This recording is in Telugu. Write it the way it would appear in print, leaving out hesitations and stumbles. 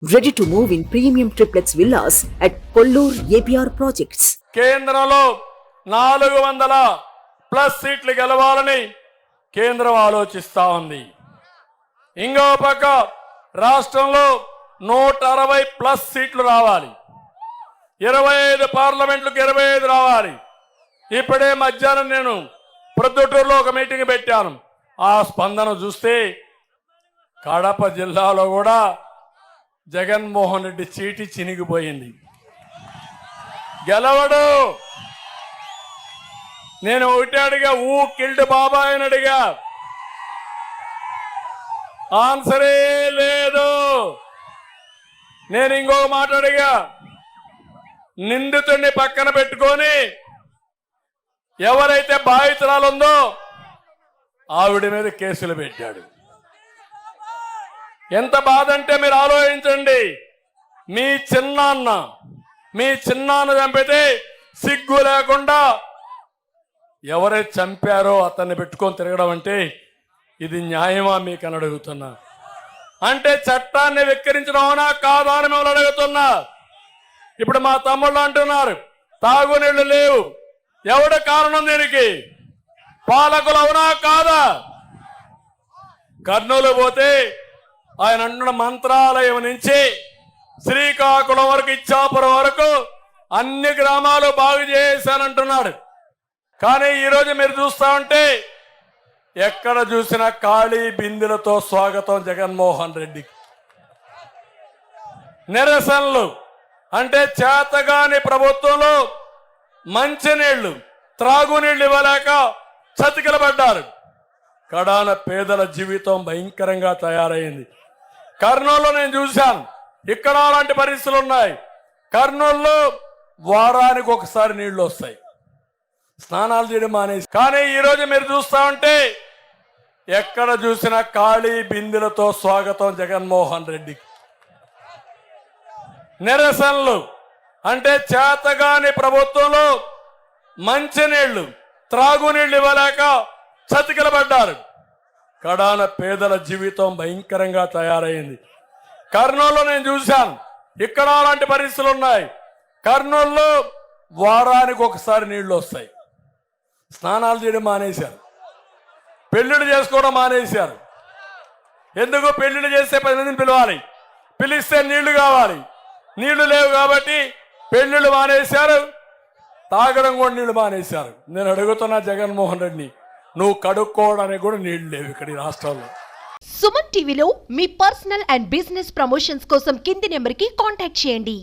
Ready to move in premium triplex villas at Kollur APR projects. కేంద్రంలో 400 ప్లస్ సీట్లు గెలవాలని కేంద్రం ఆలోచిస్తా ఉంది. ఇంకో పక్క రాష్ట్రంలో 160 ప్లస్ సీట్లు రావాలి. 25 పార్లమెంట్లకు 25 రావాలి. ఇప్పుడే మధ్యాహ్నం నేను ప్రొద్దుటూరులో ఒక మీటింగ్ పెట్టాను. ఆ స్పందన చూస్తే కడప జిల్లాలో కూడా జగన్మోహన్ రెడ్డి చీటి చినిగిపోయింది. గెలవడు. నేను ఒకటి అడిగా, ఊ కిల్డ్ బాబాయ్ అని అడిగా, ఆన్సరే లేదు. నేను ఇంకొక మాట అడిగా, నిందితుడిని పక్కన పెట్టుకొని ఎవరైతే బాధితురాలుందో ఆవిడ మీద కేసులు పెట్టాడు. ఎంత బాధ అంటే మీరు ఆలోచించండి. మీ చిన్నాన్న చంపితే సిగ్గు లేకుండా ఎవరైతే చంపారో అతన్ని పెట్టుకొని తిరగడం అంటే ఇది న్యాయమా మీకు అని అడుగుతున్నా. అంటే చట్టాన్ని వెక్కిరించడం అవునా కాదా అని మిమ్మల్ని అడుగుతున్నా. ఇప్పుడు మా తమ్ముళ్ళు అంటున్నారు తాగునీళ్లు లేవు. ఎవడ కారణం దీనికి? పాలకులు అవునా కాదా? కర్నూలు పోతే ఆయన అంటున్న మంత్రాలయం నుంచి శ్రీకాకుళం వరకు, ఇచ్చాపురం వరకు అన్ని గ్రామాలు బాగు చేశానంటున్నాడు. కానీ ఈరోజు మీరు చూస్తా ఉంటే ఎక్కడ చూసినా ఖాళీ బిందెలతో స్వాగతం జగన్మోహన్ రెడ్డికి. నిరసనలు అంటే చేతగాని ప్రభుత్వంలో మంచినీళ్లు, త్రాగునీళ్లు ఇవ్వలేక చతికిలబడ్డారు. కడాన పేదల జీవితం భయంకరంగా తయారైంది. కర్నూలులో నేను చూశాను, ఇక్కడ అలాంటి పరిస్థితులు ఉన్నాయి. కర్నూలులో వారానికి ఒకసారి నీళ్లు వస్తాయి, స్నానాలు చేయడం మానేసి. కానీ ఈరోజు మీరు చూస్తా ఉంటే ఎక్కడ చూసినా ఖాళీ బిందెలతో స్వాగతం జగన్మోహన్ రెడ్డికి. నిరసనలు అంటే చేతగాని ప్రభుత్వంలో మంచినీళ్లు, త్రాగునీళ్లు ఇవ్వలేక చతికిలబడ్డారు. కడాన పేదల జీవితం భయంకరంగా తయారైంది. కర్నూలులో నేను చూశాను, ఇక్కడ అలాంటి పరిస్థితులు ఉన్నాయి. కర్నూలులో వారానికి ఒకసారి నీళ్లు వస్తాయి, స్నానాలు చేయడం మానేశారు, పెళ్లిళ్ళు చేసుకోవడం మానేశారు. ఎందుకు? పెళ్లిళ్ళు చేస్తే 10 మందిని పిలవాలి, పిలిస్తే నీళ్లు కావాలి. నీళ్లు లేవు కాబట్టి పెళ్లిళ్ళు మానేశారు, తాగడం కూడా నీళ్లు మానేశారు. నేను అడుగుతున్నా జగన్మోహన్ రెడ్డిని, నువ్వు కడుక్కోవడానికి కూడా నీళ్లు లేవు ఇక్కడ ఈ రాష్ట్రంలో. సుమన్ టీవీలో మీ పర్సనల్ అండ్ బిజినెస్ ప్రమోషన్స్ కోసం కింది నెంబర్కి కాంటాక్ట్ చేయండి.